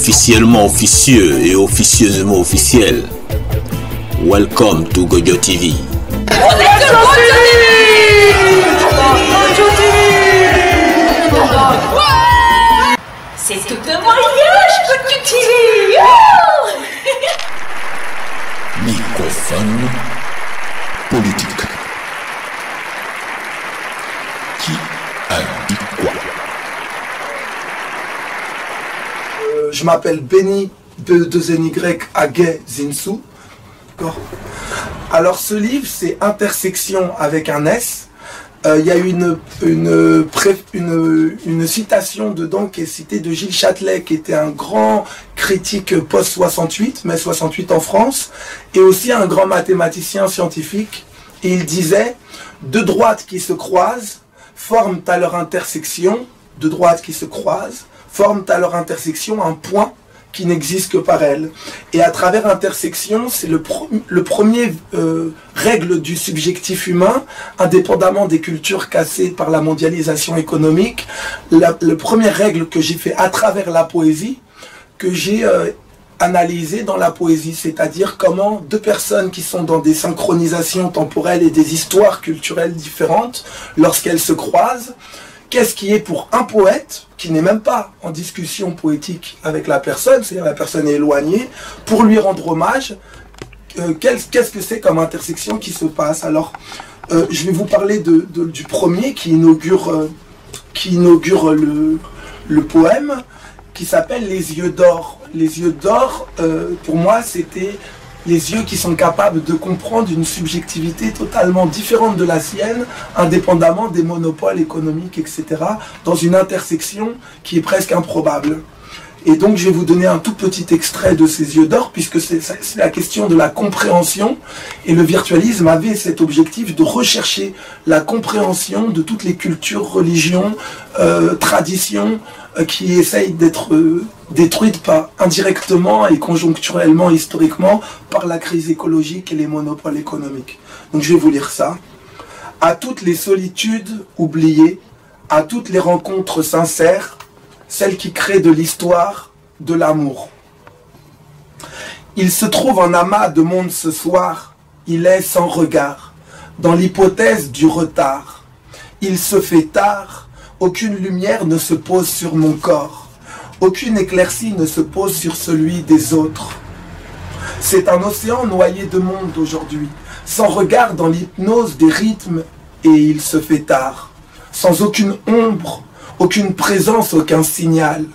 officiellement officieux et officieusement officiel. Welcome to Gojo TV. C'est tout un mariage, Gojo TV. Microphone politique. Qui a dit quoi? Je m'appelle Benny B2NY Agay Zinsou. Alors ce livre, c'est Intersection avec un S. Il y a une citation dedans qui est citée de Gilles Châtelet, qui était un grand critique post-68, mai 68 en France, et aussi un grand mathématicien scientifique. Et il disait, deux droites qui se croisent forment à leur intersection, deux droites qui se croisent, forment à leur intersection un point qui n'existe que par elles. Et à travers intersection, c'est le premier règle du subjectif humain, indépendamment des cultures cassées par la mondialisation économique. La première règle que j'ai fait à travers la poésie, que j'ai analysée dans la poésie, c'est-à-dire comment deux personnes qui sont dans des synchronisations temporelles et des histoires culturelles différentes, lorsqu'elles se croisent, qu'est-ce qui est pour un poète, qui n'est même pas en discussion poétique avec la personne, c'est-à-dire la personne est éloignée, pour lui rendre hommage, qu'est-ce que c'est comme intersection qui se passe? Alors, je vais vous parler du premier qui inaugure le poème, qui s'appelle Les yeux d'or. Les yeux d'or, pour moi, c'était les yeux qui sont capables de comprendre une subjectivité totalement différente de la sienne, indépendamment des monopoles économiques, etc., dans une intersection qui est presque improbable. Et donc je vais vous donner un tout petit extrait de ces yeux d'or, puisque c'est la question de la compréhension, et le virtualisme avait cet objectif de rechercher la compréhension de toutes les cultures, religions, traditions, qui essayent d'être détruites indirectement et conjoncturellement, historiquement, par la crise écologique et les monopoles économiques. Donc je vais vous lire ça. À toutes les solitudes oubliées, à toutes les rencontres sincères, celles qui créent de l'histoire, de l'amour. Il se trouve un amas de monde ce soir, il est sans regard, dans l'hypothèse du retard. Il se fait tard, aucune lumière ne se pose sur mon corps, aucune éclaircie ne se pose sur celui des autres. C'est un océan noyé de monde aujourd'hui, sans regard dans l'hypnose des rythmes, et il se fait tard, sans aucune ombre, aucune présence, aucun signal.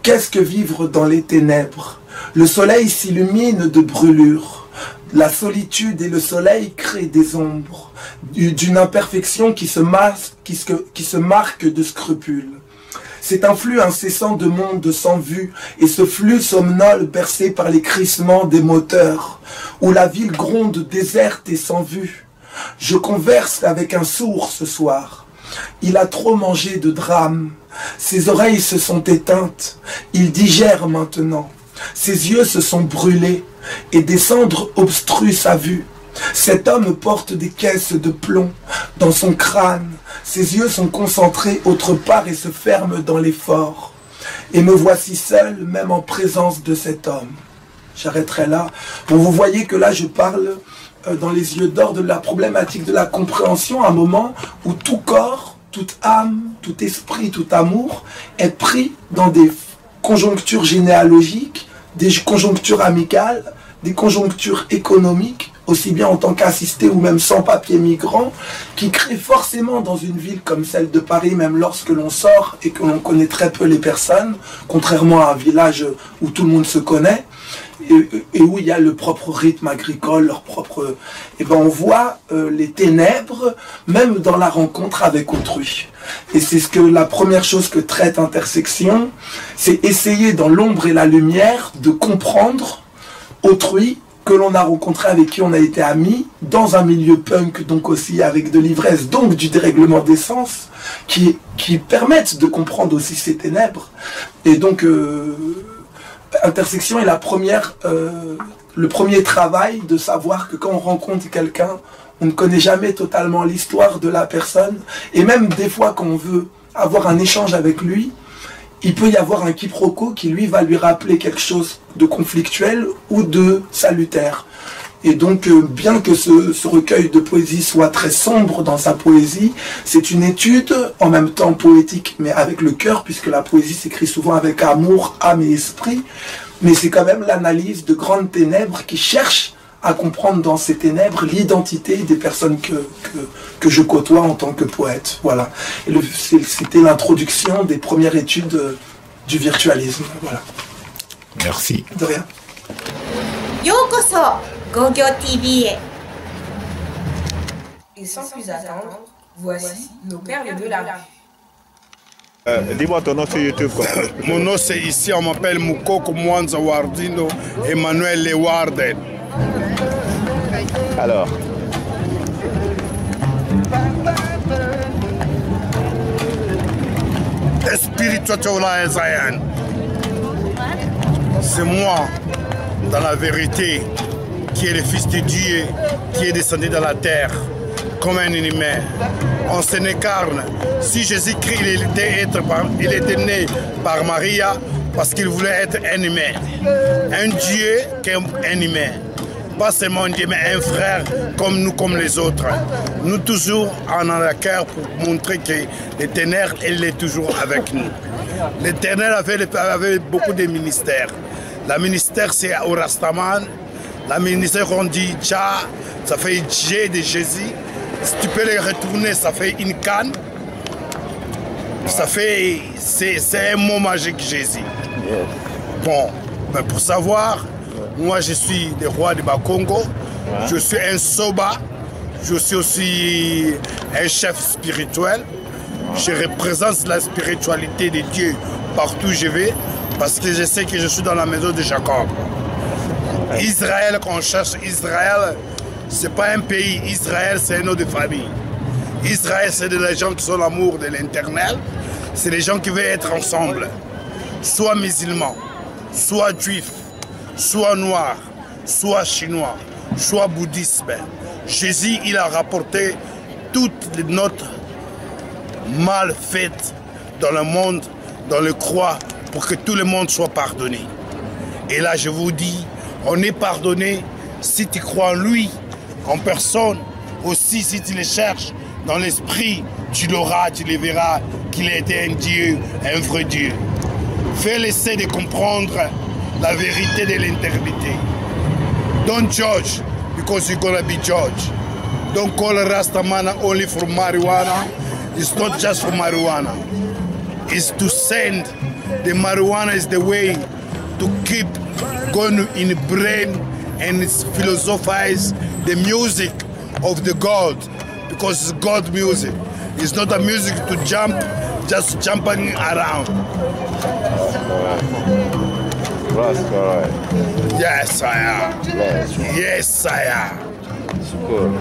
Qu'est-ce que vivre dans les ténèbres? Le soleil s'illumine de brûlures. La solitude et le soleil créent des ombres, d'une imperfection qui se marque de scrupules. C'est un flux incessant de monde sans vue, et ce flux somnole bercé par les crissements des moteurs, où la ville gronde déserte et sans vue. Je converse avec un sourd ce soir. Il a trop mangé de drames, ses oreilles se sont éteintes, il digère maintenant. Ses yeux se sont brûlés et des cendres obstruent sa vue. Cet homme porte des caisses de plomb dans son crâne. Ses yeux sont concentrés autre part et se ferment dans l'effort. Et me voici seul, même en présence de cet homme. J'arrêterai là. Bon, vous voyez que là, je parle dans les yeux d'or de la problématique de la compréhension, un moment où tout corps, toute âme, tout esprit, tout amour est pris dans des conjonctures généalogiques, des conjonctures amicales, des conjonctures économiques, aussi bien en tant qu'assisté ou même sans papier migrant, qui créent forcément dans une ville comme celle de Paris, même lorsque l'on sort et que l'on connaît très peu les personnes, contrairement à un village où tout le monde se connaît, et où il y a le propre rythme agricole, leur propre... Et ben on voit les ténèbres, même dans la rencontre avec autrui. Et c'est la première chose que traite Intersection, c'est essayer dans l'ombre et la lumière de comprendre autrui que l'on a rencontré, avec qui on a été amis, dans un milieu punk, donc aussi avec de l'ivresse, donc du dérèglement des sens, qui permettent de comprendre aussi ces ténèbres. Et donc... Intersection est le premier travail de savoir que quand on rencontre quelqu'un, on ne connaît jamais totalement l'histoire de la personne. Et même des fois quand on veut avoir un échange avec lui, il peut y avoir un quiproquo qui lui va lui rappeler quelque chose de conflictuel ou de salutaire. Et donc, bien que ce recueil de poésie soit très sombre dans sa poésie, c'est une étude en même temps poétique, mais avec le cœur, puisque la poésie s'écrit souvent avec amour, âme et esprit. Mais c'est quand même l'analyse de grandes ténèbres qui cherchent à comprendre dans ces ténèbres l'identité des personnes que je côtoie en tant que poète. Voilà. Et c'était l'introduction des premières études du virtualisme. Voilà. Merci. De rien. Yokoso, Gogyo TV. Et sans plus attendre, voici nos perles de la rue. Dis-moi ton nom sur YouTube. Quoi. Mon nom c'est ici, on m'appelle Mukoko Mwanza Wardino Emmanuel Lewarden. Alors. Spiritual Zion. C'est moi, dans la vérité, qui est le Fils de Dieu, qui est descendu dans la terre comme un humain. On s'incarne. Si Jésus-Christ il était né par Maria parce qu'il voulait être un humain. Un Dieu qui est un humain. Pas seulement un Dieu, mais un frère comme nous, comme les autres. Nous toujours en a le cœur pour montrer que l'Éternel, il est toujours avec nous. L'Éternel avait beaucoup de ministères. Le ministère, c'est au Rastaman. Le ministère, on dit Tcha, ça fait J de Jésus. Si tu peux les retourner, ça fait une canne. Ça fait, c'est un mot magique, Jésus. Bon, mais pour savoir, moi je suis le roi de Bakongo. Je suis un soba. Je suis aussi un chef spirituel. Je représente la spiritualité de Dieu partout où je vais. Parce que je sais que je suis dans la maison de Jacob. Israël, qu'on cherche, Israël, c'est pas un pays. Israël, c'est un nom de famille. Israël, c'est des gens qui sont l'amour de l'éternel. C'est des gens qui veulent être ensemble. Soit musulmans, soit juifs, soit noirs, soit chinois, soit bouddhisme. Jésus, il a rapporté toutes les notes mal faites dans le monde, dans le croix, pour que tout le monde soit pardonné. Et là, je vous dis, on est pardonné si tu crois en lui, en personne. Aussi, si tu le cherches dans l'esprit, tu l'auras, tu le verras qu'il a été un Dieu, un vrai Dieu. Fais l'essai de comprendre la vérité de l'éternité. Don't judge, because you're gonna be judged. Don't call a Rastaman only for marijuana. It's not just for marijuana. It's to send the marijuana is the way to keep going in the brain and philosophize the music of the God, because it's God music. It's not a music to jump, just jumping around. That's correct. Yes, I am. Yes. Yes, I am. Good.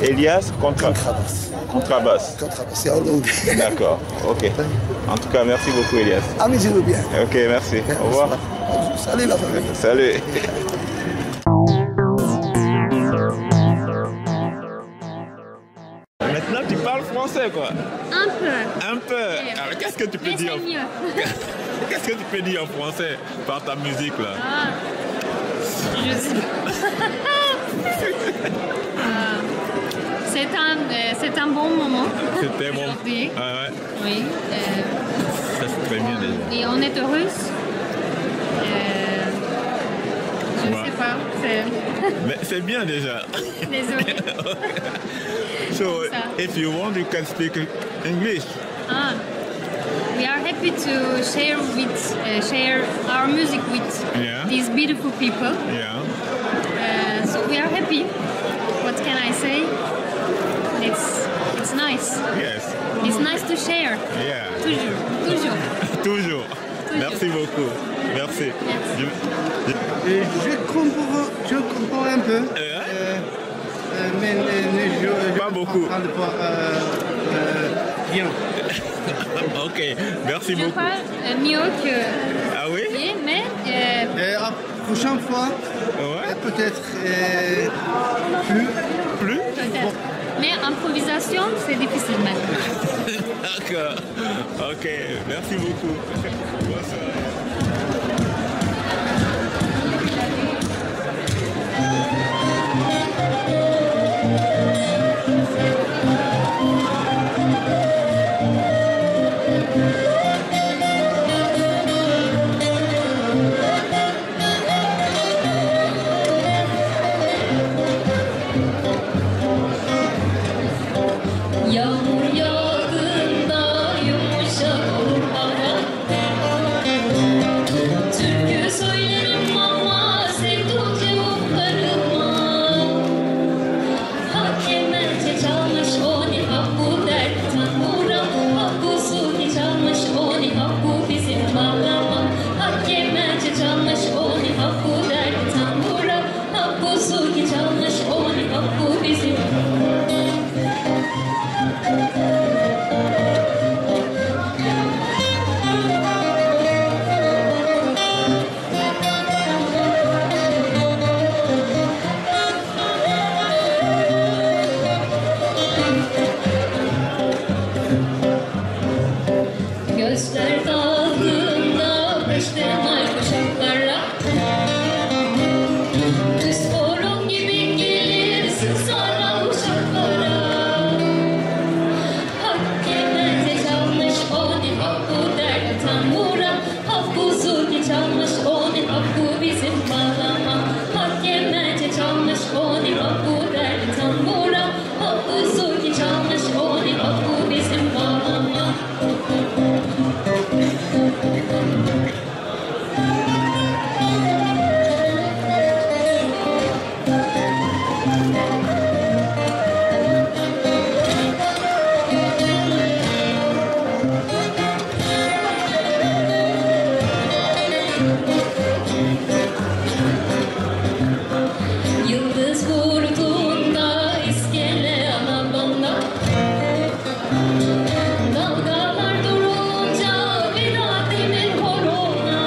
Elias, contrebasse. Contrebasse. Contrebasse, c'est D'accord, ok. En tout cas, merci beaucoup, Elias. Amusez-vous bien. Ok, merci. Au revoir. Salut la famille. Salut. Maintenant, tu parles français, quoi. Un peu. Un peu. Alors, qu'est-ce que tu peux dire? Qu'est-ce que tu peux dire en français par ta musique, là? Je sais pas. C'est un bon moment. C'était bon. Aujourd'hui. Ah ouais. Oui. Ça c'est très bien déjà. Et on est heureuse. Je ne Ouais. sais pas. Mais c'est bien déjà. Désolée. So, Ça. if you want, you can speak English. We are happy to share our music with Yeah. these beautiful people. Yeah. So we are happy. What can I say? It's nice. Yes. It's nice to share. Yeah. Toujours. Toujours. Merci beaucoup. Merci. Je comprends un peu. Mais je Pas beaucoup. comprends pas bien. Ok, merci Je beaucoup. parle mieux que Ah oui? lui, mais La prochaine fois, Ouais. peut-être plus. Plus? peut-être. Mais improvisation, c'est difficile même. D'accord. Ok, merci beaucoup. Bonne soirée. Yağmur yağdığında yumuşak olur hava. Türkü söylerim ama sevduğum cevaplarıma. Hak kemençe çalmış oni hak bu dertten vuran. Hak bu suti çalmış oni hak bu bizim bağlama. Hak kemençe çalmış oni hak bu dertten vuran. Hak bu suti çalmış oni hak bu bizim Gözler dağıldığında peşten ay kuşaklara. Düz horon gibi gelirsin saran uşaklara. Hak kemençe çalmış oni hak bu dertten vuran. Hak bu zulki çalmış oni hak bu bizim bağlama. Hak kemençe çalmış oni hak bu dertten vuran. Hak bu zulki çalmış oni hak bu bizim bağlama. Yıldız vurduğunda iskele alabanda. Dalgalar durunca virademin korona.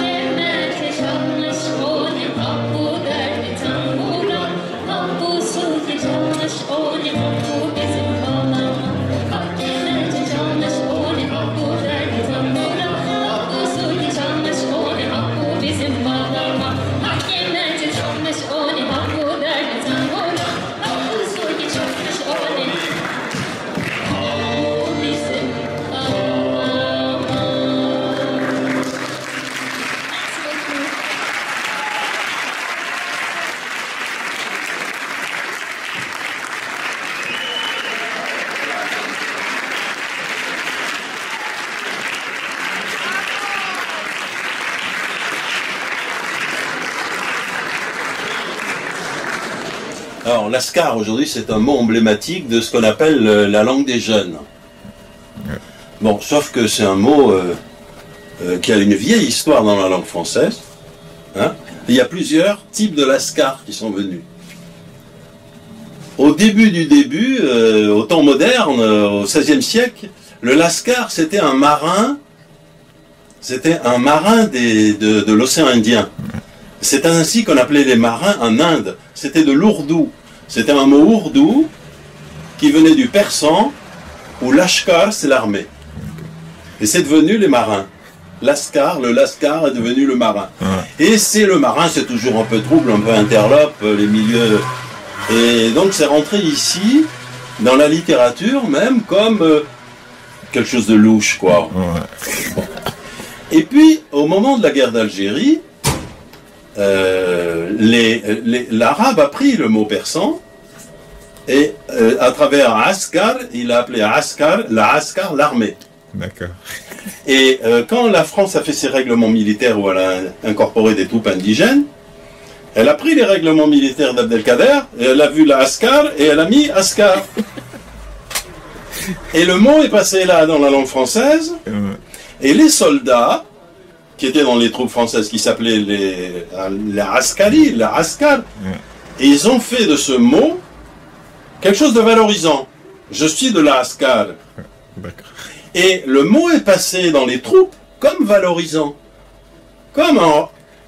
Kemençe çalmış oni hak bu derdi tamburan. Hak bu sulki çalmış oni hak bu bizim bağlama. Hak kemençe çalmış oni hak bu derdi tamburan. Hak bu sulki çalmış oni hak bu bizim bağlama. Hak kemençe çalmış oni hak bu derdi tamburan. Hak bu sulki çalmış oni hak bu bizim bağlama. Alors, l'ascar, aujourd'hui, c'est un mot emblématique de ce qu'on appelle la langue des jeunes. Bon, sauf que c'est un mot qui a une vieille histoire dans la langue française. Hein. Il y a plusieurs types de lascar qui sont venus. Au début du début, au temps moderne, au XVIe siècle, le lascar, c'était un marin de l'océan Indien. C'est ainsi qu'on appelait les marins en Inde. C'était de l'ourdou. C'était un mot ourdou qui venait du persan, où l'ashkar, c'est l'armée. Et c'est devenu les marins. Lascar, le Lascar est devenu le marin. Et c'est le marin, c'est toujours un peu trouble, un peu interlope, les milieux. Et donc c'est rentré ici, dans la littérature même, comme quelque chose de louche, quoi. Bon. Et puis, au moment de la guerre d'Algérie, l'arabe a pris le mot persan, et à travers Askar, il a appelé Askar, l'armée. D'accord. Et quand la France a fait ses règlements militaires où elle a incorporé des troupes indigènes, elle a pris les règlements militaires d'Abdelkader, et elle a vu la Askar, et elle a mis Askar. Et le mot est passé là dans la langue française, et les soldats, qui étaient dans les troupes françaises, qui s'appelaient les Askari, la Askar, et ils ont fait de ce mot quelque chose de valorisant. Je suis de la Askar. Et le mot est passé dans les troupes comme valorisant. Comme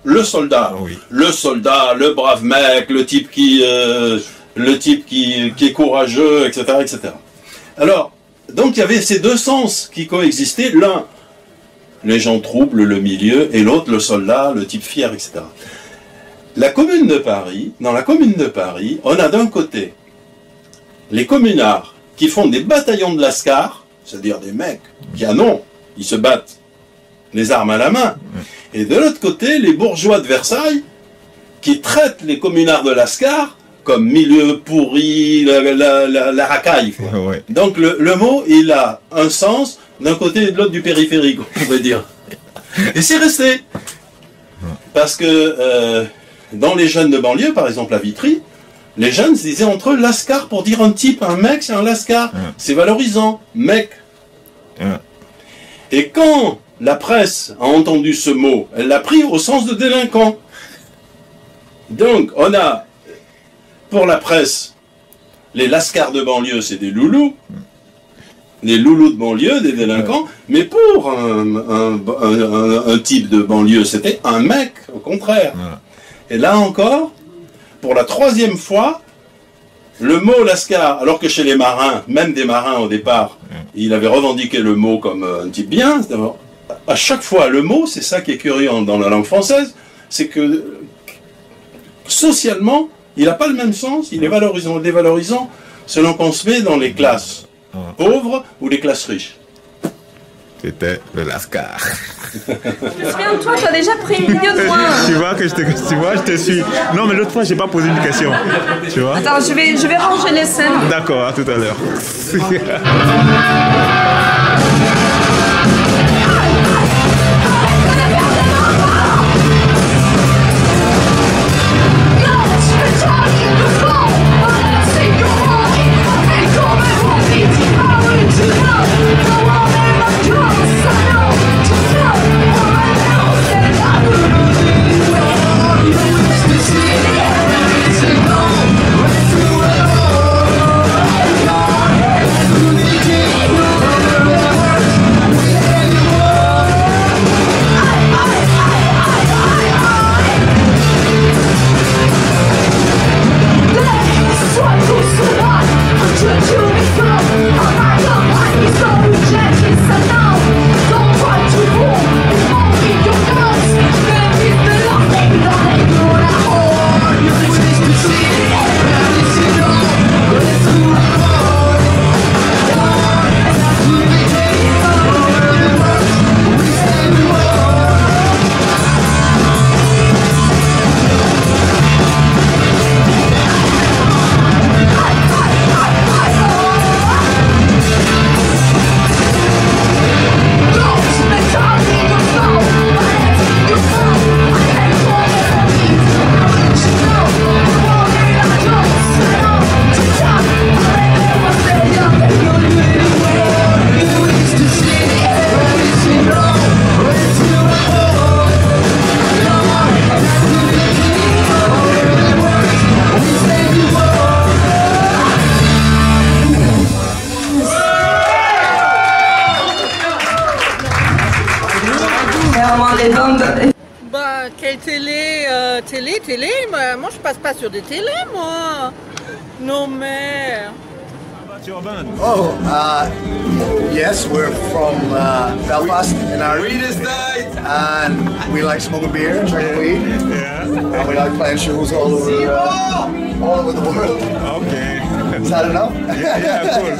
le soldat. Le soldat, le brave mec, le type qui est courageux, etc., etc. Alors, donc il y avait ces deux sens qui coexistaient. L'un, les gens troubles, le milieu, et l'autre, le soldat, le type fier, etc. La Commune de Paris, dans la Commune de Paris, on a d'un côté les communards qui font des bataillons de Lascar, c'est-à-dire des mecs qui, ils se battent les armes à la main. Et de l'autre côté, les bourgeois de Versailles qui traitent les communards de Lascar comme milieu pourri, la racaille. Donc le mot, il a un sens d'un côté et de l'autre du périphérique, on pourrait dire. Et c'est resté. Parce que dans les jeunes de banlieue, par exemple à Vitry, les jeunes se disaient entre eux Lascar pour dire un type, un mec, c'est un Lascar. C'est valorisant, mec. Et quand la presse a entendu ce mot, elle l'a pris au sens de délinquant. Donc, on a, pour la presse, les Lascars de banlieue, c'est des loulous. Des loulous de banlieue, des délinquants. Mais pour un type de banlieue, c'était un mec, au contraire. Et là encore, pour la troisième fois, le mot Lascar, alors que chez les marins, même des marins au départ, il avait revendiqué le mot comme un type bien. À chaque fois, le mot, c'est ça qui est curieux dans la langue française, c'est que socialement, il n'a pas le même sens, il est valorisant ou dévalorisant, selon qu'on se met dans les classes pauvres ou les classes riches. C'était le Lascar. Je me souviens de toi, tu as déjà pris une vidéo de moi. Tu vois que je te suis. Non, mais l'autre fois, j'ai pas posé une question. Tu vois? Attends, je vais ranger les scènes. D'accord, à tout à l'heure. Bah, quelle télé télé, moi je passe pas sur des télés, moi. Non mais... Your band? Oh, yes, we're from Belfast in Ireland. And we like smoking beer, drinking weed. Yeah. And we like playing shows all over the world. Okay. Is that enough? Yeah, cool.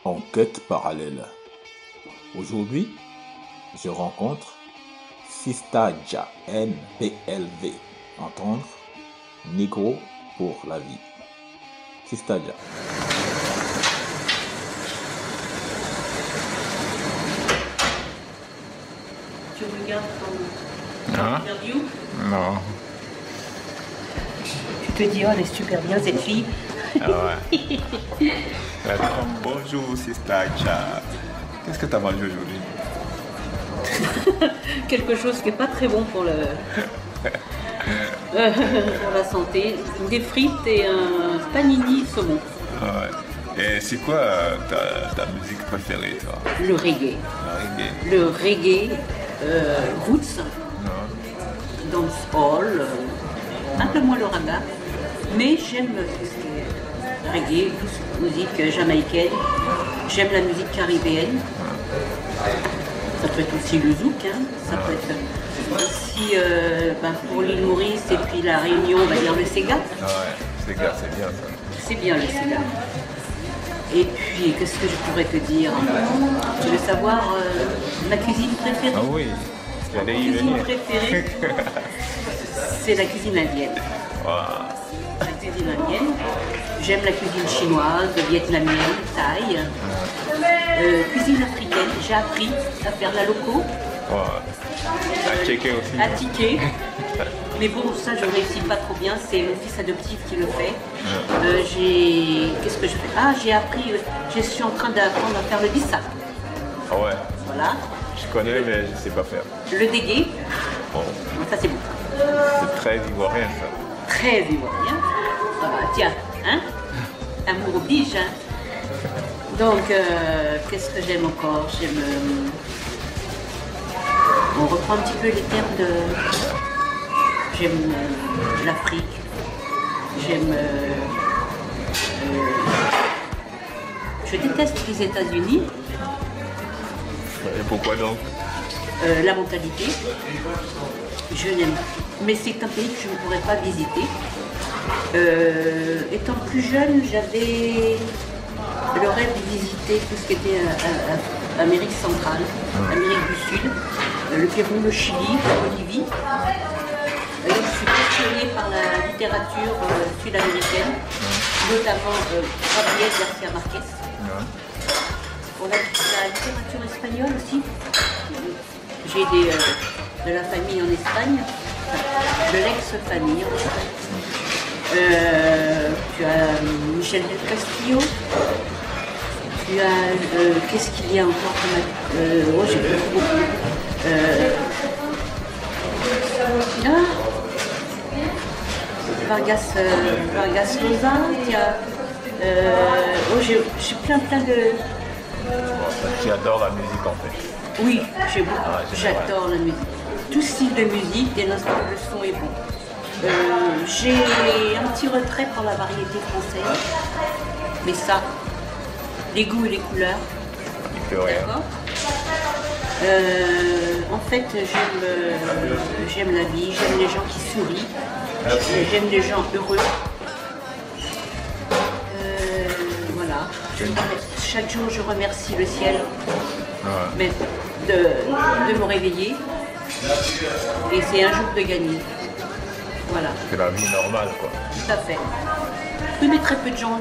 Enquête parallèle. Aujourd'hui, je rencontre Sistaja, NPLV. Entendre Négro pour la vie. Sistaja. Tu regardes ton Non. interview? Non. Tu te dis, oh, elle est super bien cette fille. Ah ouais. Attends, bonjour, Sistaja. Qu'est-ce que tu as mangé aujourd'hui? Quelque chose qui n'est pas très bon pour pour la santé. Des frites et un panini saumon. Ah ouais. Et c'est quoi ta musique préférée, toi? Le reggae. Le reggae, roots, dancehall, un peu moins le raga. Mais j'aime tout ce qui est reggae, musique jamaïcaine. J'aime la musique caribéenne. Ça peut être aussi le zouk, hein. Ça peut être aussi pour l'île Maurice et puis la Réunion, on va dire le Sega. Ah ouais, Sega, c'est bien ça. C'est bien le Sega. Et puis, qu'est-ce que je pourrais te dire? Tu veux savoir ma cuisine préférée? Ah oui, ma cuisine préférée, c'est la cuisine indienne. Wow. La cuisine indienne. J'aime la cuisine chinoise, vietnamienne, thaï. Cuisine africaine, j'ai appris à faire la loco. Wow. À checker aussi. À ticker. Mais bon, ça je réussis pas trop bien, c'est mon fils adoptif qui le fait. Qu'est-ce que je fais? Ah, j'ai appris, je suis en train d'apprendre à faire le bissap. Ah ouais. Voilà. Je connais, mais je sais pas faire. Le dégué. Bon. Ça c'est bon. C'est très ivoirien ça. Très ivoirien. Ah bah, tiens, hein? Amour oblige, hein? Donc, qu'est-ce que j'aime encore? On reprend un petit peu les termes de... J'aime l'Afrique, j'aime Je déteste les États-Unis. Et pourquoi donc? La mentalité. Je n'aime pas. Mais c'est un pays que je ne pourrais pas visiter. Étant plus jeune, j'avais le rêve de visiter tout ce qui était Amérique centrale, Amérique du Sud, le Pérou, le Chili, la Bolivie. Je suis passionnée par la littérature sud-américaine, notamment Gabriel García Márquez. On a la littérature espagnole aussi. J'ai de la famille en Espagne, de l'ex-famille en Espagne. Tu as Michel del Castillo. Tu as, qu'est-ce qu'il y a encore j'ai beaucoup. Vargas Llosa. J'ai plein de... Tu adores la musique en fait. Oui, j'adore la musique. Tout style de musique, dès l'instant que le son est bon. J'ai un petit retrait pour la variété française. Mais ça, les goûts et les couleurs. D'accord. En fait, j'aime la vie, j'aime les gens qui sourient, j'aime les gens heureux. Voilà. Chaque jour, je remercie le ciel mais de me réveiller. Et c'est un jour de gagner. Voilà. C'est la vie normale, quoi. Tout à fait. Oui, mais très peu de gens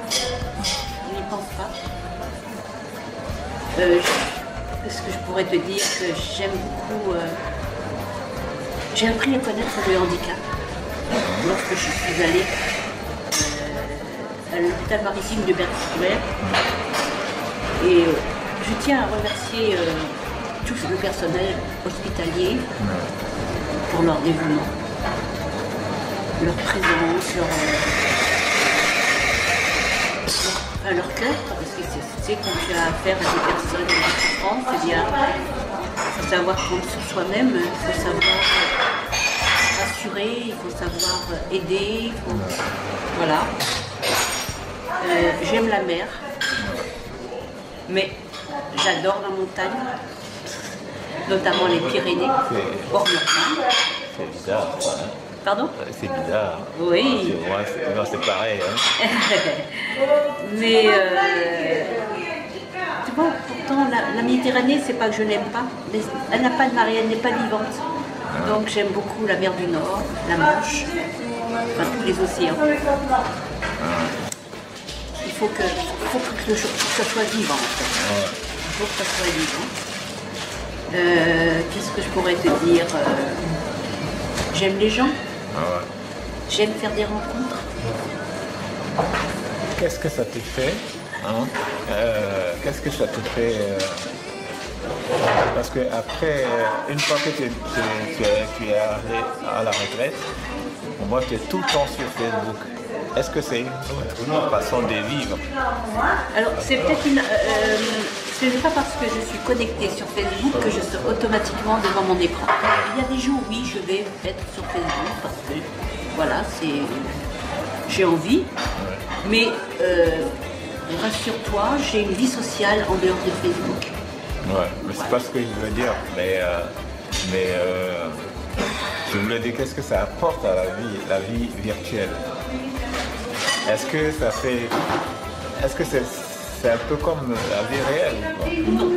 n'y pensent pas. Qu'est-ce que je pourrais te dire que j'aime beaucoup. J'ai appris à connaître le handicap lorsque je suis allée à l'hôpital maritime de Berck-sur-Mer. Et je tiens à remercier tout le personnel hospitalier pour leur dévouement, leur présence, leur cœur, parce que c'est quand tu as affaire à des personnes en souffrance, eh bien, il faut savoir prendre sur soi-même, il faut savoir rassurer, il faut savoir aider, voilà. J'aime la mer, mais j'adore la montagne, notamment les Pyrénées, orientales. C'est bizarre, quoi. Hein. Pardon? C'est bizarre. Oui. C'est pareil. Hein. Mais tu vois, pourtant la Méditerranée, c'est pas que je n'aime pas, mais elle n'a pas de marée, elle n'est pas vivante. Donc j'aime beaucoup la mer du Nord, la Manche, enfin tous les océans. Il faut que ça soit vivant. En fait. Il faut que ça soit vivant. Qu'est-ce que je pourrais te dire? J'aime les gens. J'aime faire des rencontres. Qu'est-ce que ça te fait hein? Qu'est-ce que ça te fait parce que après, une fois que tu es à la retraite, moi tu es tout le temps sur Facebook. Est-ce que c'est une façon de vivre? Alors c'est peut-être une... ce n'est pas parce que je suis connectée sur Facebook que je suis automatiquement devant mon écran. Il y a des jours, oui, je vais être sur Facebook parce que, voilà, j'ai envie. Mais rassure-toi, j'ai une vie sociale en dehors de Facebook. Ouais, mais c'est pas ce que je veux dire. Mais je voulais dire qu'est-ce que ça apporte à la vie virtuelle. Est-ce que ça fait... Est-ce que c'est un peu comme la vie réelle? Non.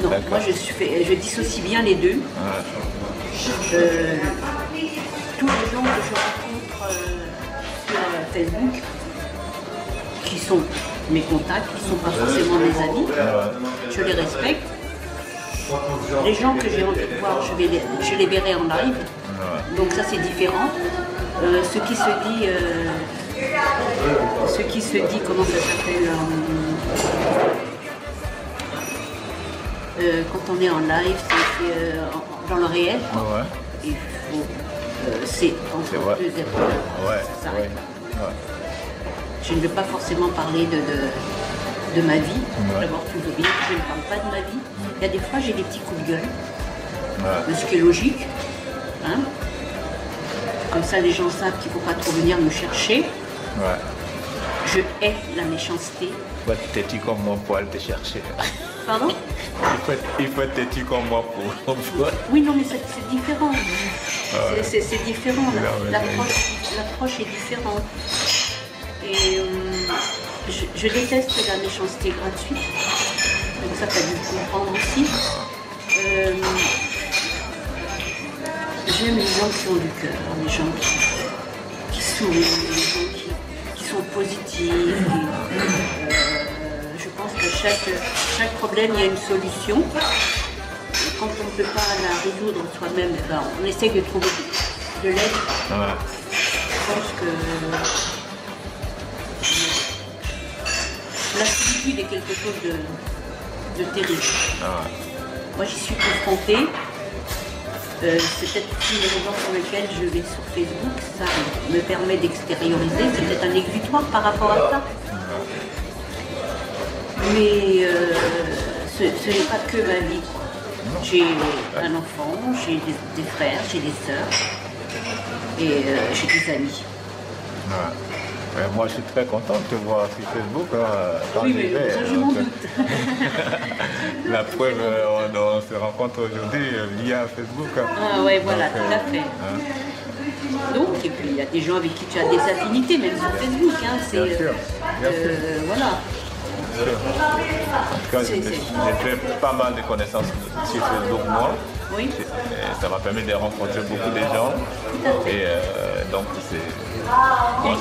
Non, moi je dissocie bien les deux. Tous les gens que je rencontre sur Facebook, qui sont mes contacts, qui ne sont pas forcément mes amis, je les respecte. Les gens que j'ai envie de voir, je les verrai en live. Donc ça c'est différent. Ce qui se dit, comment ça s'appelle quand on est en live, c'est dans le réel. Il faut, c'est entre deux épreuves. Je ne veux pas forcément parler de ma vie. D'abord, toujours bien, je ne parle pas de ma vie. Il y a des fois, j'ai des petits coups de gueule, ce qui est logique. Hein. Comme ça, les gens savent qu'il ne faut pas trop venir me chercher. Je hais la méchanceté. Il faut être têtu comme moi pour aller te chercher. Pardon? Il faut être têtu comme moi pour... Oui, non, mais c'est différent. C'est différent. L'approche est différente. Et je déteste la méchanceté gratuite. Donc ça, tu as dû le comprendre aussi. J'aime les gens qui ont du cœur, les gens qui sourient, les gens qui sont positifs. Je pense que chaque problème, il y a une solution. Et quand on ne peut pas la résoudre soi-même, ben, on essaye de trouver de l'aide. Ouais. Je pense que la solitude est quelque chose de terrible. Ouais. Moi, j'y suis confrontée. C'est peut-être une des raisons pour lesquelles je vais sur Facebook. Ça me permet d'extérioriser. C'est peut-être un exutoire par rapport à ça. Mais ce n'est pas que ma vie. J'ai un enfant, j'ai des frères, j'ai des sœurs et j'ai des amis. Ouais. Moi, je suis très content de te voir sur Facebook. Oui, mais ça, je m'en doute. La preuve, on se rencontre aujourd'hui via Facebook. Ah ouais, voilà, tout à fait. Donc, et puis il y a des gens avec qui tu as des affinités, même sur Facebook. Hein, bien sûr. Voilà. En tout cas, j'ai fait pas mal de connaissances sur Facebook, moi. Oui. Ça m'a permis de rencontrer beaucoup de gens. Et donc, c'est...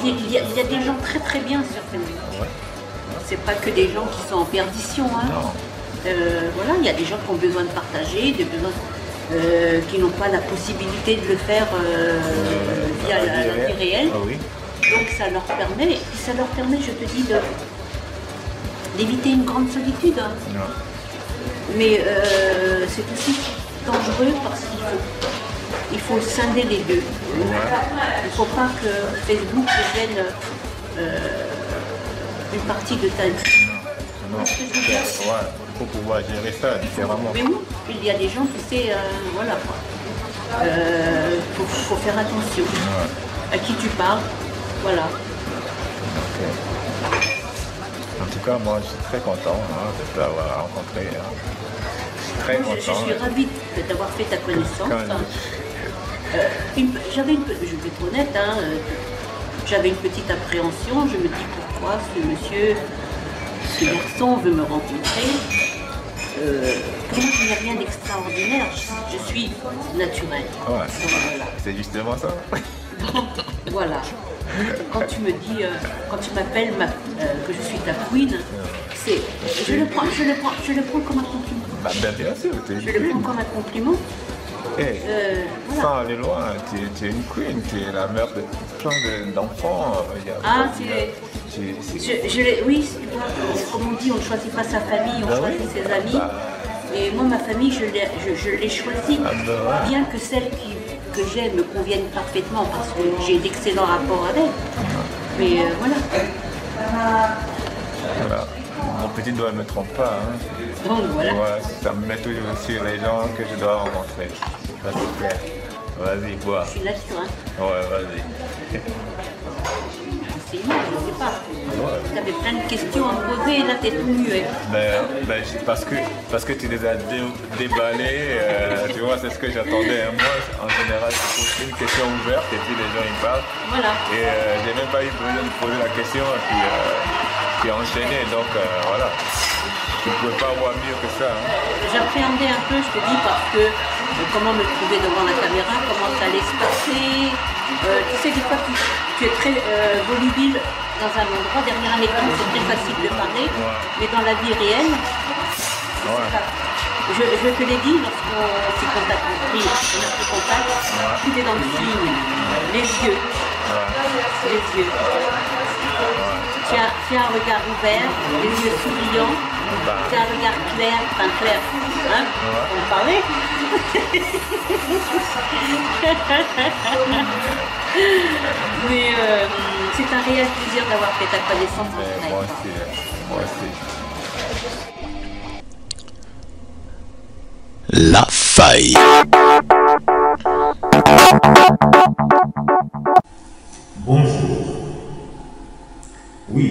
Il y a des gens très très bien sur Facebook. Ouais. C'est pas que des gens qui sont en perdition. Hein. Voilà, il y a des gens qui ont besoin de partager, qui n'ont pas la possibilité de le faire via la vie réelle. Ah, oui. Donc ça leur permet, je te dis, d'éviter une grande solitude. Hein. Mais c'est aussi dangereux parce qu'il faut scinder les deux. Il ne faut pas que Facebook devienne une partie de ta vie. Non. Il faut pouvoir gérer ça différemment. Mais oui, il y a des gens qui savent, voilà quoi. Faut faire attention à qui tu parles, voilà. En tout cas, moi, je suis très content de t'avoir rencontré. Très content. Je suis ravie de t'avoir fait ta connaissance. Je vais être honnête, j'avais une petite appréhension. Je me dis pourquoi ce garçon veut me rencontrer. Pour moi, je n'ai rien d'extraordinaire. Je suis naturelle. Ouais. Voilà. C'est justement ça. Voilà. Quand tu me dis, quand tu m'appelles que je suis ta queen, je le prends comme un compliment. Bah, bien sûr, je le prends comme un compliment. Voilà. Sans aller loin, tu es une queen, tu es la mère de plein d'enfants. Oui, comme on dit, on ne choisit pas sa famille, on choisit ses amis. Et moi, ma famille, je l'ai choisie, bien que celles que j'ai me conviennent parfaitement, parce que j'ai d'excellents rapports avec. Mais voilà. Voilà. Mon petit doigt ne me trompe pas. Donc voilà. Ouais, ça me met toujours sur les gens que je dois rencontrer. Ça c'est clair. Vas-y, bois. Je suis là sur Ouais, vas-y. Je ne sais pas. Tu avais plein de questions à me poser et là tu es tout muet. Parce que tu les as déballées, tu vois, c'est ce que j'attendais. Moi, en général, je pose une question ouverte et puis les gens ils parlent. Voilà. Et j'ai même pas eu besoin de poser la question et puis enchaîner. Donc voilà. Tu ne pouvais pas avoir mieux que ça. J'appréhendais un peu, je te dis, parce que comment me trouver devant la caméra, comment ça allait se passer. Tu sais, des fois, tu es très volubile dans un endroit, derrière un écran, c'est très facile de parler, mais dans la vie réelle, je te l'ai dit, lorsqu'on s'est contacté, notre contact, tout est dans le signe, les yeux. Les yeux. Tu as un regard ouvert, les yeux souriants, tu as un regard clair, hein, on parlait. Mais c'est un réel plaisir d'avoir fait ta connaissance. Moi aussi. La faille. Bonjour. Oui,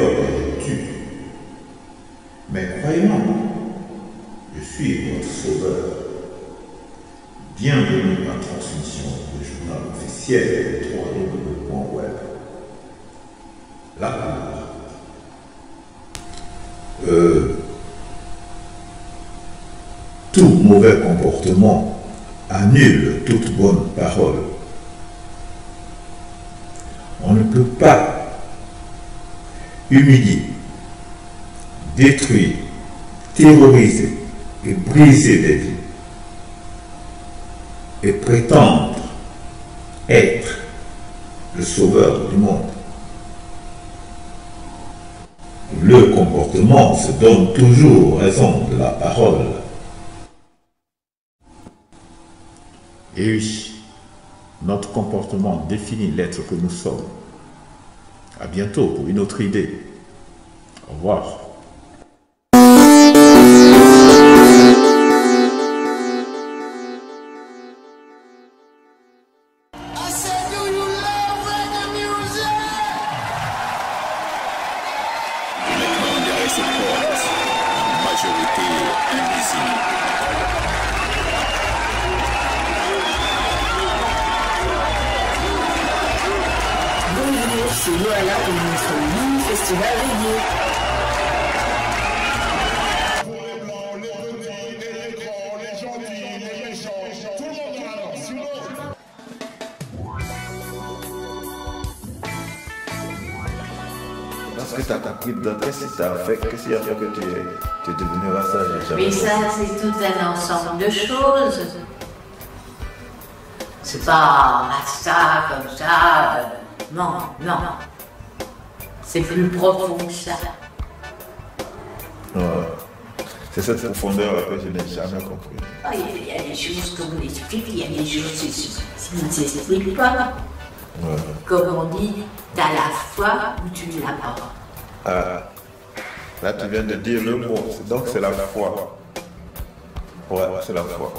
que je tue. Mais croyez-moi, je suis votre sauveur. Bienvenue à la transmission du journal officiel de www.web. La couleur. Tout mauvais comportement annule toute bonne parole. On ne peut pas humilier, détruire, terroriser et briser des vies et prétendre être le sauveur du monde. Le comportement se donne toujours raison de la parole. Et oui, notre comportement définit l'être que nous sommes. À bientôt pour une autre idée. Au revoir. C'est Loala et notre mini-festival reggae. Parce que tu as compris dedans, qu'est-ce qui a fait que tu es devenu rasta? Mais ça, c'est tout un ensemble de choses. C'est pas rasta comme ça. Non, non. C'est plus profond que ça. Ouais. C'est cette profondeur que je n'ai jamais compris. Il y a des choses qu'on explique, il y a des choses qui ne s'expliquent pas. Ouais. Comme on dit, t'as la foi ou tu ne l'as pas. Ah, là tu viens de dire le mot, donc c'est la foi. Ouais, c'est la foi.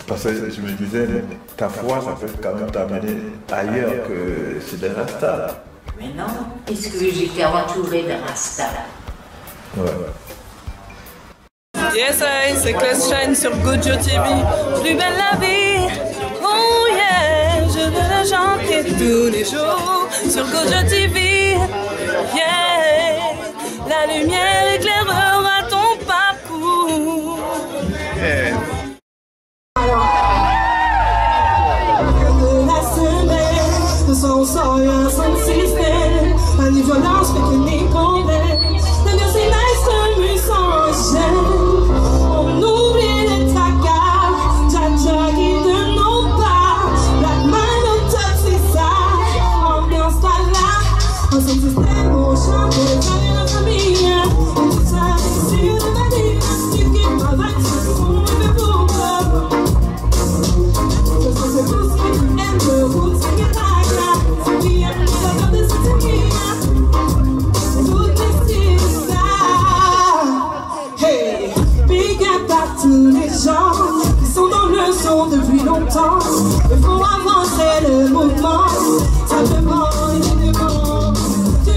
Parce que je me disais, ta foi, ça peut quand même t'amener ailleurs que chez les Rastas. Mais non, puisque j'étais entourée de Rastas. Ouais. Yes, c'est Class Shine sur Gojo TV. Plus belle la vie. Oh yeah, je veux la chanter tous les jours sur Gojo TV. Yeah, la lumière éclairera ton parcours. Yeah. Son sawyer, son système, pas de violence, mais que n'est qu'on est. Le mieux c'est nice comme une sans gêne. On oublie les tracas, Jaja qui ne nous pas. Black man on top, c'est ça. Ambiance pas là, on son système, on chante, on est dans la famille. On dit ça, c'est sûr de ma vie. Tu quittes ma vague, c'est son mauvais pour moi. Je sais c'est tout ce qui aime le route, c'est que tous les gens qui sont dans le son depuis longtemps et font avancer le mouvement. Simplement, évidemment, tu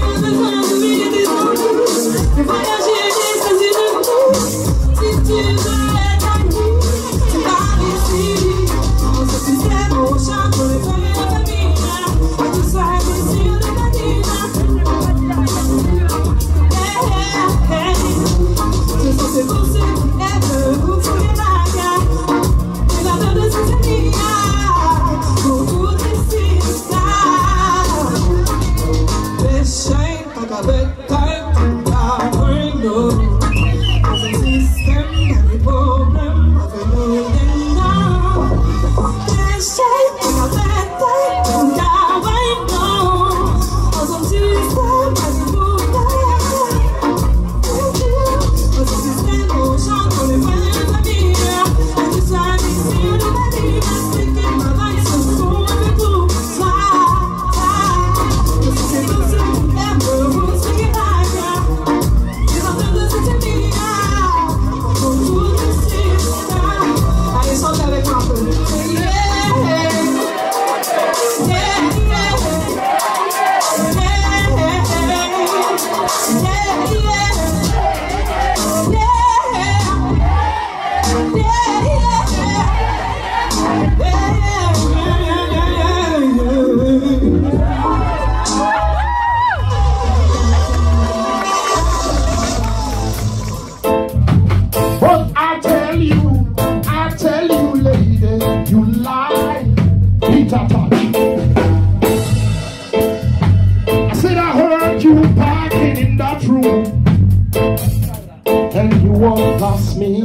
and you won't lost me.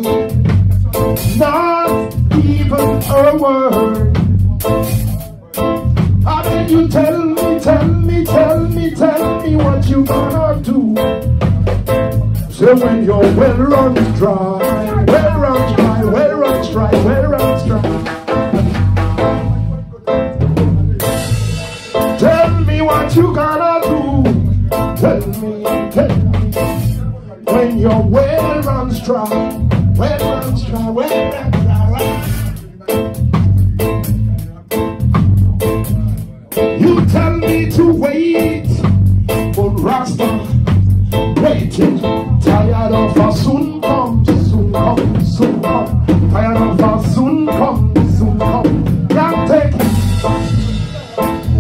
Not even a word. How did you tell me what you gonna do? So when your well runs dry, well runs dry, well runs dry, well runs dry. Tell me what you gonna do. Tell me, when your well runs dry, well runs dry, well runs dry. You tell me to wait, but Rasta waiting. Tired of a soon come, soon come, soon come. Tired of a soon come, soon come. Can't take it.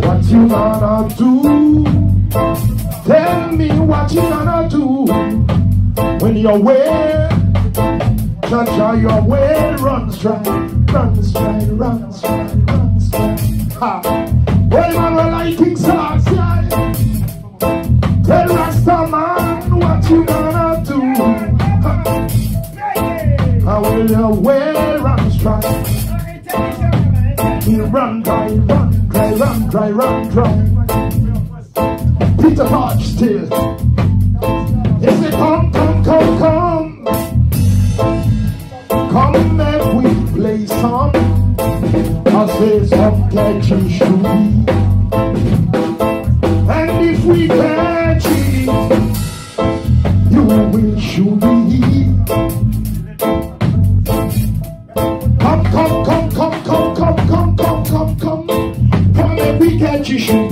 What you gonna do? Tell me what you gonna do when your well, your well runs dry, runs dry, runs dry, runs dry. Ha! Well, man, we're like King Selassie. Tell Rasta man what you gonna do. How will your well run dry? You run dry, run dry, run dry, run dry. Peter Hodge still. He said, come, come, come, come. Come and we play some. I say some catchy shoe. And if we catch it, you will shoot me. Come, come, come, come, come, come, come, come, come, come. Come and we catch you shoot.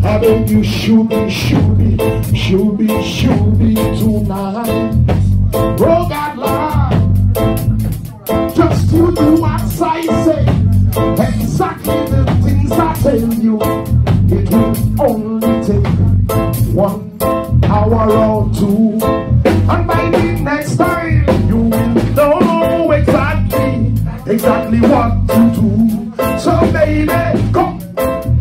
How about you shoot me, shoot me, shoot me, shoot me tonight. Oh God, Lord, just you do what I say. Exactly the things I tell you. It will only take 1 hour or 2. And by the next time, you will know exactly what to do. So baby, come,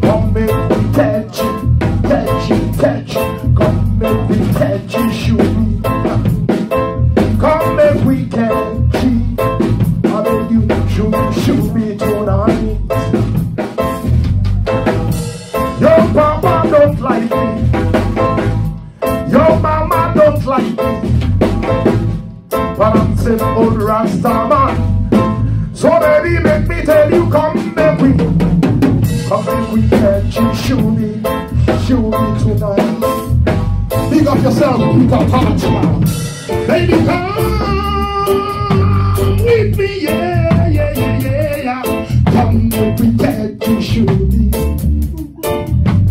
come make me catch it, catch it, catch it. Come make me catch it, shoot me. Come make we catch it. I beg you, shoot me tonight. Your papa don't like me. Your mama don't like me. But I'm saying old Rasta man. So baby, make me tell you, come make we catch you, shoot me tonight. Big up yourself, Peter Hodge, man. Baby, come with me, yeah, yeah, yeah, yeah, yeah. Come make we catch you, shoot me.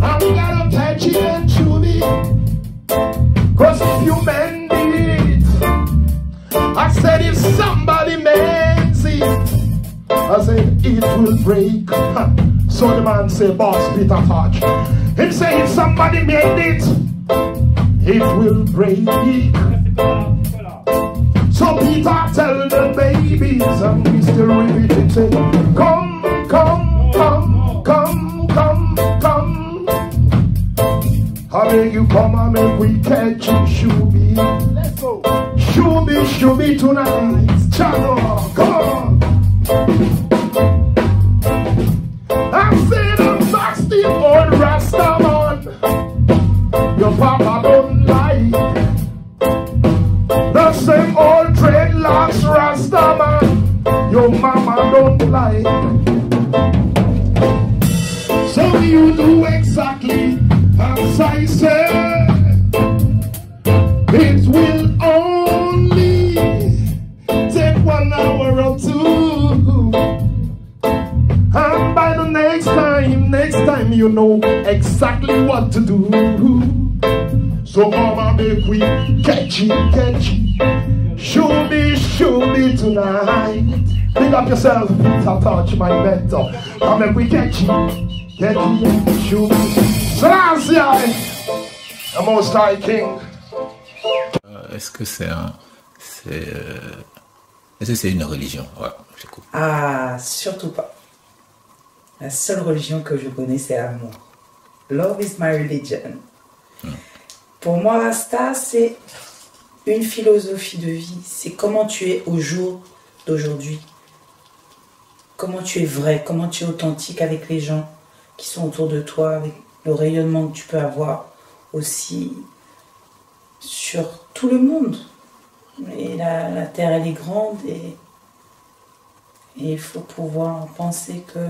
I'm gonna catch you and shoot me. Cause if you mend it, I said if somebody mends it, I said it will break. So the man say, boss Peter Hodge. He say if somebody made it, it will break. So Peter tell the babies, and we still repeat it, say, come, come, come, come, come, come. I beg you, come and make we catch you, shoot me. Let's go. Shoot me tonight. Channel, come on. I said I'm nasty old Rasta man. Your papa don't like the same old dreadlocks Rasta man. Your mama don't like. So you do exactly as I said. It will only take 1 hour or 2. And by the next time you know exactly what to do. So mama make we catch it. Show me tonight. Pick up yourself, Peter Hodge, my mentor. Come make we catch it, show me. Selassie, the Most High King. Est-ce que c'est est-ce que c'est une religion? Ouais, j'écoute. Ah, surtout pas. La seule religion que je connais, c'est l'amour. Love is my religion. Pour moi, Rasta, c'est une philosophie de vie. C'est comment tu es au jour d'aujourd'hui. Comment tu es vrai, comment tu es authentique avec les gens qui sont autour de toi, avec le rayonnement que tu peux avoir aussi sur tout le monde. Et la Terre, elle est grande et il faut pouvoir penser que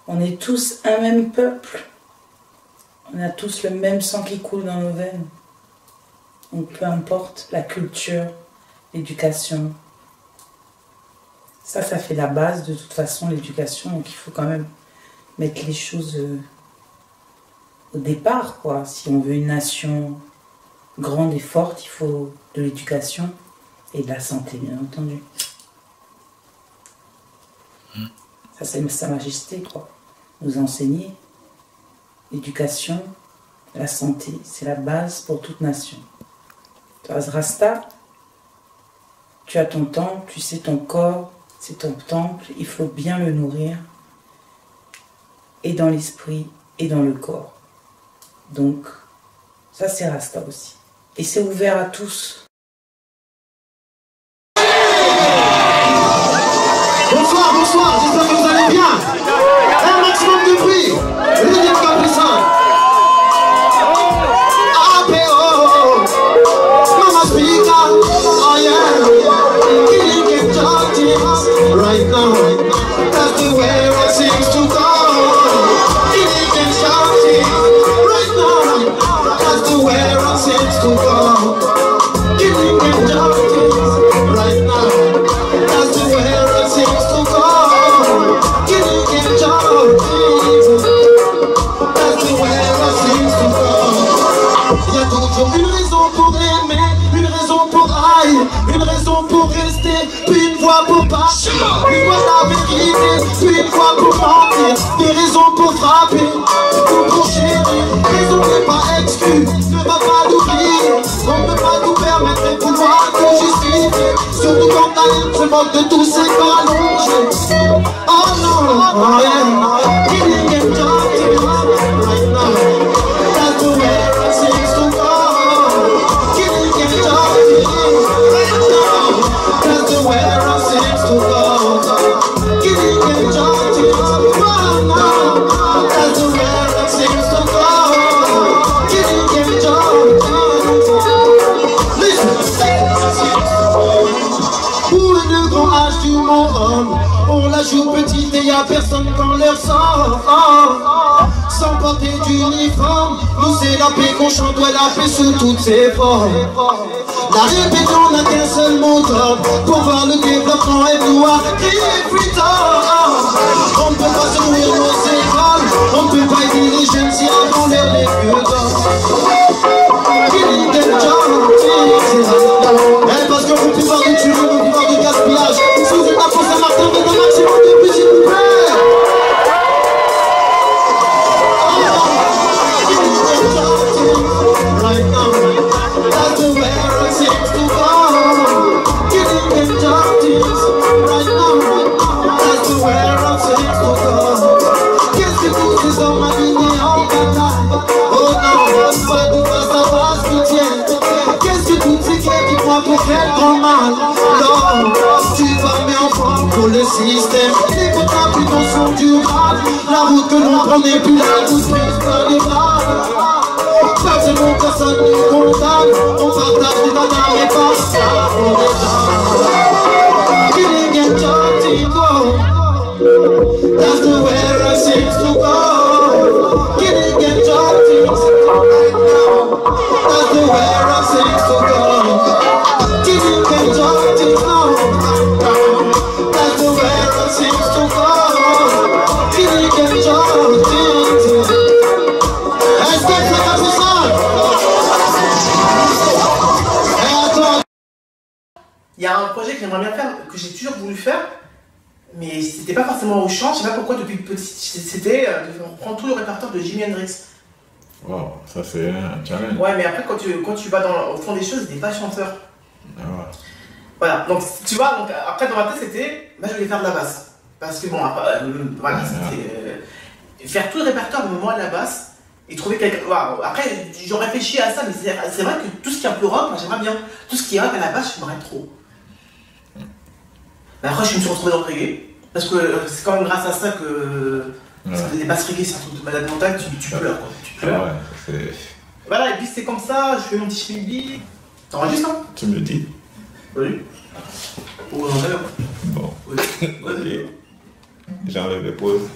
on est tous un même peuple. On a tous le même sang qui coule dans nos veines. Donc peu importe la culture, l'éducation. Ça fait la base de toute façon, l'éducation. Donc il faut quand même mettre les choses au départ, quoi. Si on veut une nation grande et forte, il faut de l'éducation et de la santé, bien entendu. Ça, c'est Sa Majesté, quoi. Nous enseigner. L'éducation, la santé, c'est la base pour toute nation. Toi, Rasta, tu as ton temple, tu sais ton corps, c'est ton temple, il faut bien le nourrir, et dans l'esprit, et dans le corps. Donc, ça c'est Rasta aussi. Et c'est ouvert à tous. Bonsoir, bonsoir, j'espère que vous allez bien. Un maximum de bruit. Deuxième capucin. Mama speaker. Oh yeah. Killing and justice. Right now. That's the way it seems to go. Killing and justice. Right now. That's the way it seems to go. Killing and justice. Right now. That's the way it seems to go. Killing and justice. That's the way it seems to go. Il y a toujours une raison pour aimer, une raison pour haïr, une raison pour rester, puis une voix pour partir, une voix de la vérité, puis une voix pour mentir, des raisons pour frapper, pour chérir. Raison n'est pas exclue, ne va pas l'oublier. On ne peut pas tout permettre et vouloir tout justifier. Surtout quand ta ligne se moque de tous ces corps allongés. Oh non, oh yeah. Killing and justice, right now. That's the way it seems to go. Killing and justice, right now. That's the way it seems to go. Killing and justice, right now. That's the way it seems to go. Killing and justice. Listen. Pour le grand âge du monde homme, on la joue petite et y'a personne qu'on leur sort. Sans porter d'uniforme, nous c'est la paix qu'on chante, ouais, la paix sous toutes ses formes. La rébellion n'a qu'un seul mot d'ordre, pour voir le développement et vouloir crier freedom. On ne peut pas se nourrir nos écoles, on ne peut pas aider les jeunes si avant l'air les vieux d'or. Killing and justice. Parce qu'on peut plus voir de tuer, on peut plus voir de gaspillage. Si vous êtes à Saint-Martin, faites un maximum de plus, s'il vous plaît. Right now, that's the way it seems to go. Killing and justice. Right now, that's the way it seems to go. Qu'est-ce que tous ces hommes alignés en bataille? Oh non, pas de face à face qui tiennent. Qu'est-ce que toutes ces guerres qui croient pour faire grand mal? Non, tu vas mettre en forme pour le système. Les contrats plutôt sont durables. La route que l'on prend n'est plus la route prise par les bras. Personne, personne ne condamne. On partage des bananes mais pas ça pour les gens. Killing and justice, go. That's the way it seems to go. Killing and justice. That's the way it seems to go. Killing and justice, no. That's the way it seems to go. Killing and justice. Est-ce que c'est comme ça? Il y a un projet que j'aimerais bien faire, que j'ai toujours voulu faire, mais c'était pas forcément au chant. Je sais pas pourquoi depuis petit, c'était de prendre tout le répertoire de Jimi Hendrix. Wow, ça c'est un challenge. Ouais, mais après quand tu vas au fond des choses, t'es pas chanteur. Ah ouais. Voilà, donc tu vois, donc, après dans ma tête c'était, bah, je voulais faire de la basse. Parce que bon, après, voilà, c'était faire tout le répertoire, mais moi de la basse, Et trouver quelqu'un. Waouh. Après, je réfléchis à ça, mais c'est vrai que tout ce qui est un peu rock, moi j'aimerais bien. Tout ce qui est rock à la base, j'aimerais trop. Mais après, je me suis retrouvé dans le reggae. Parce que c'est quand même grâce à ça que. Les basses reggae, c'est un truc de malade mental, tu pleures quoi. Tu pleures. Ouais, voilà, et puis c'est comme ça, je fais mon petit schmilblick. T'enregistres, hein? Tu me dis. Oui. Oh, j'en ai. Bon. Oui. Vas-y. J'enlève les pauses.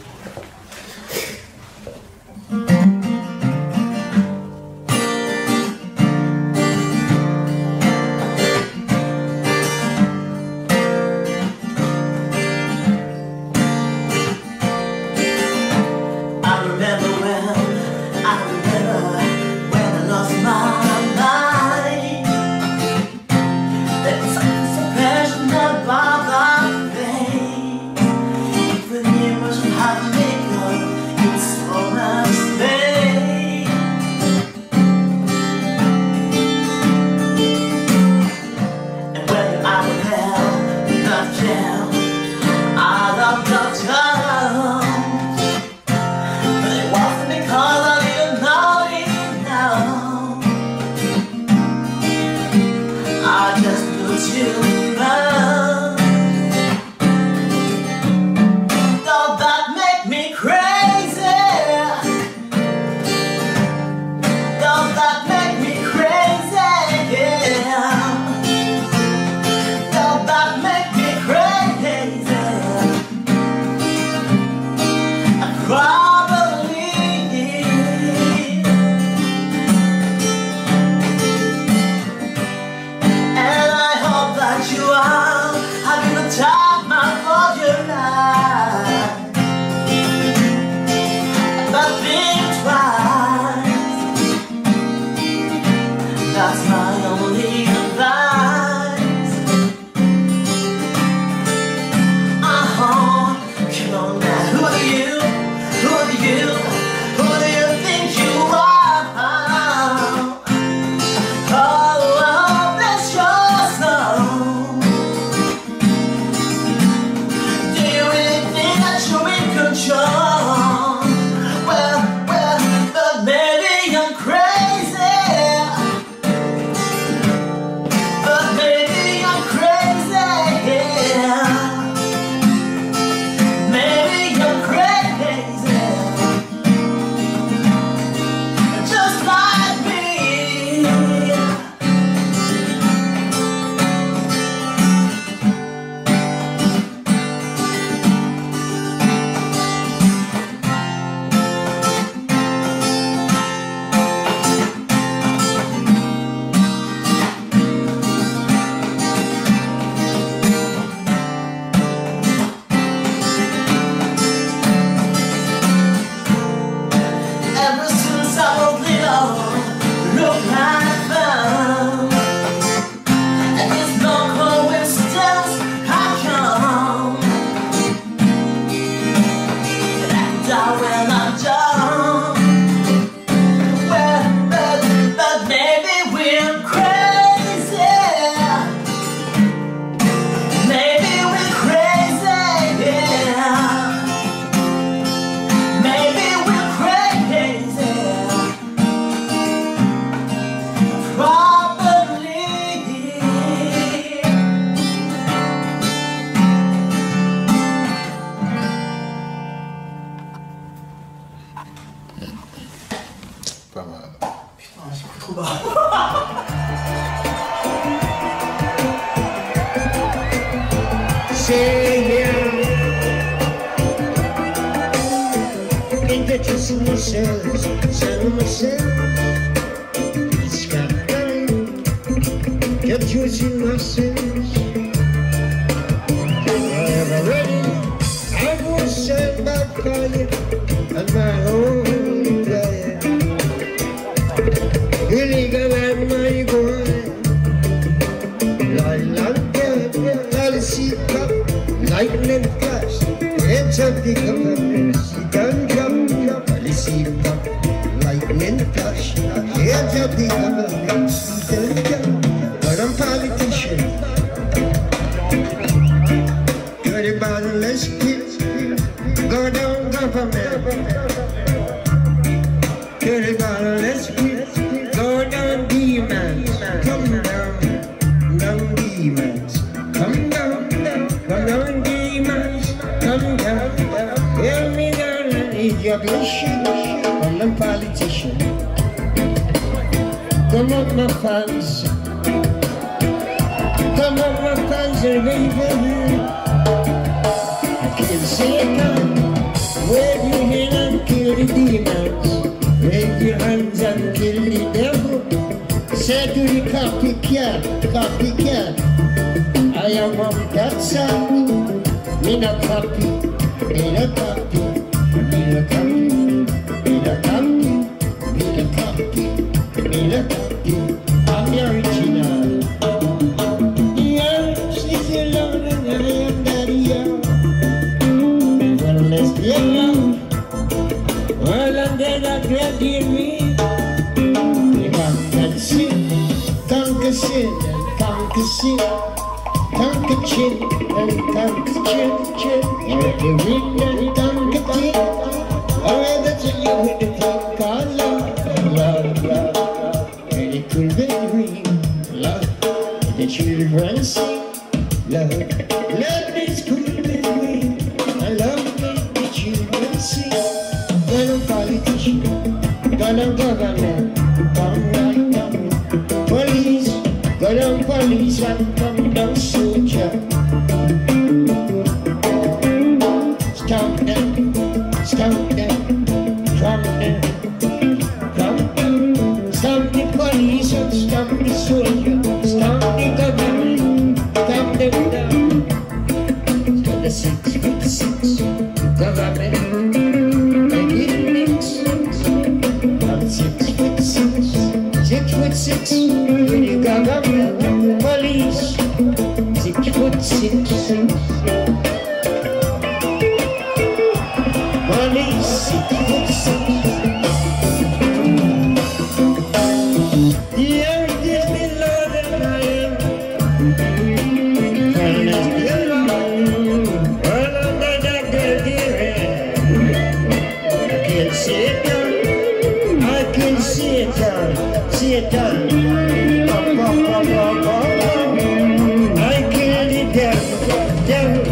Good one politician. Come up my fans. Come up my fans and wave your hand. I kill Satan. Wave your hand and kill the demons. Wave your hands and kill the devil. Say to the copycat, copycat. I am on that side. Me no copy, me no copy, me no copy, me no copy, me no copy, me no copy. I'm the original. Yes, if you love and I am daddy. Well, let's get along. Well, and then I graduate me. Conquer sin, conquer sin, conquer sin. Conquer chin and conquer chin, chin. The wind and conquer chin. Alright, that's what you with the thing called love, love, love, love. And it could be green, love. The children sing, love. Love is cool and green. I love make the children sing. Got a politician, got a government, come right now. Police, got a police and come down soldier. Stop them, stop them, drop them, drop them. Stop the police and stop the soldier. Stop the government, stop them down. Stop the 6'6" government. I get it mixed. I'm 6'6", 6'6", in the government, police, 6'6", police, 6'6". The earth is below the lion, and it's below, all under the dirty rain. I can see it down, I can see it down. Satan, I kill the devil, devil,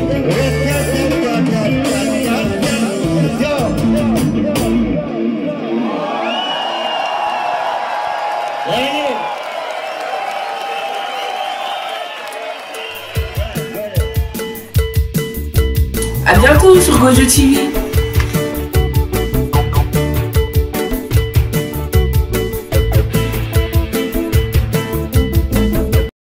À bientôt sur Gojo TV.